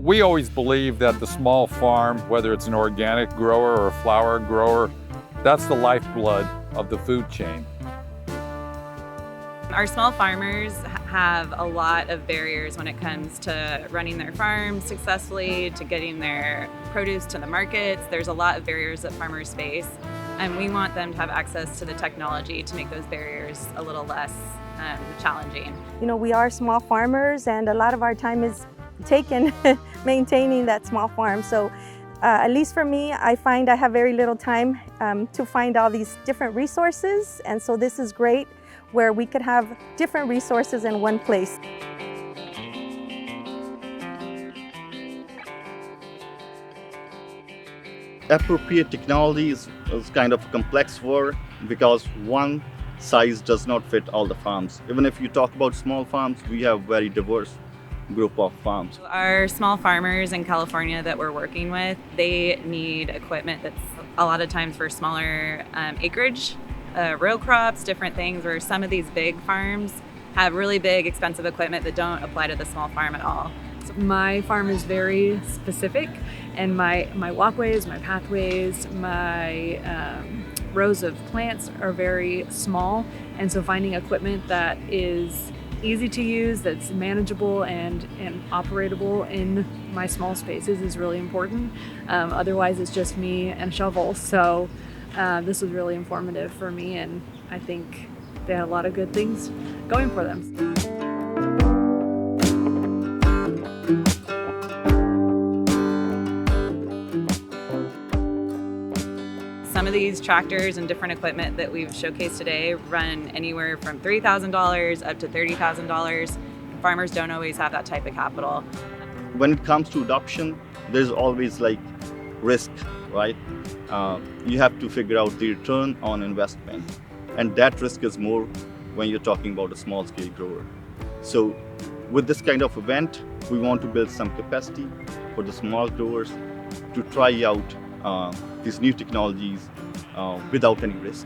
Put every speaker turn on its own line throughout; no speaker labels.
we always believe that the small farm, whether it's an organic grower or a flower grower, that's the lifeblood of the food chain.
Our small farmers have a lot of barriers when it comes to running their farms successfully, to getting their produce to the markets. There's a lot of barriers that farmers face, and we want them to have access to the technology to make those barriers a little less challenging.
You know, we are small farmers, and a lot of our time is taken maintaining that small farm. So at least for me, I find I have very little time to find all these different resources, and so this is great where we could have different resources in one place.
Appropriate technology is kind of a complex word because one size does not fit all the farms. Even if you talk about small farms, we have very diverse group of farms.
Our small farmers in California that we're working with, they need equipment that's a lot of times for smaller acreage, row crops, different things, where some of these big farms have really big, expensive equipment that don't apply to the small farm at all.
My farm is very specific, and my walkways, my pathways, my rows of plants are very small, and so finding equipment that is easy to use, that's manageable and operatable in my small spaces is really important. Otherwise it's just me and a shovel. So this was really informative for me, and I think they had a lot of good things going for them.
Some of these tractors and different equipment that we've showcased today run anywhere from $3,000 up to $30,000. Farmers don't always have that type of capital.
When it comes to adoption, there's always like risk, right? You have to figure out the return on investment, and that risk is more when you're talking about a small scale grower. So with this kind of event, we want to build some capacity for the small growers to try out these new technologies without any risk.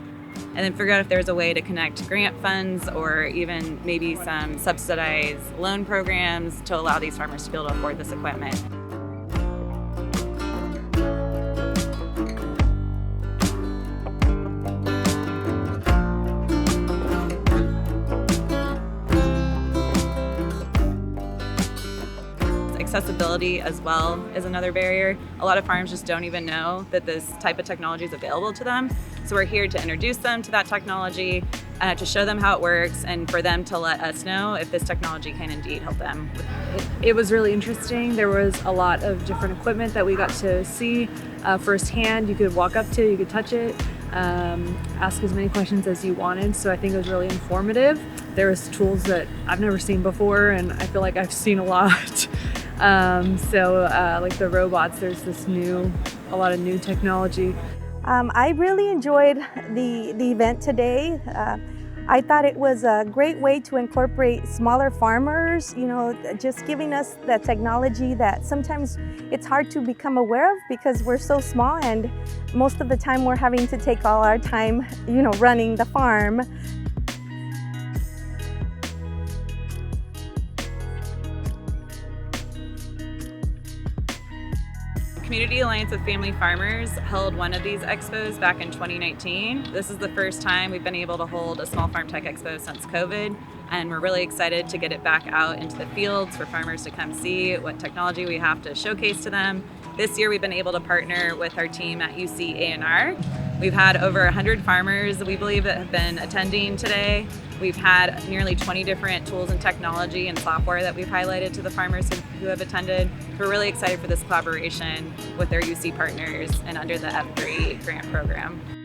And then figure out if there's a way to connect grant funds or even maybe some subsidized loan programs to allow these farmers to be able to afford this equipment. Accessibility as well is another barrier. A lot of farms just don't even know that this type of technology is available to them. So we're here to introduce them to that technology, to show them how it works, and for them to let us know if this technology can indeed help them.
It was really interesting. There was a lot of different equipment that we got to see firsthand. You could walk up to, you could touch it, ask as many questions as you wanted. So I think it was really informative. There was tools that I've never seen before, and I feel like I've seen a lot. Like the robots, there's a lot of new technology.
I really enjoyed the event today. I thought it was a great way to incorporate smaller farmers, you know, just giving us that technology that sometimes it's hard to become aware of because we're so small, and most of the time we're having to take all our time, you know, running the farm.
Community Alliance of Family Farmers held one of these expos back in 2019. This is the first time we've been able to hold a Small Farm Tech Expo since COVID, and we're really excited to get it back out into the fields for farmers to come see what technology we have to showcase to them. This year we've been able to partner with our team at UC A&R. We've had over 100 farmers, we believe, that have been attending today. We've had nearly 20 different tools and technology and software that we've highlighted to the farmers who have attended. We're really excited for this collaboration with our UC partners and under the F3 grant program.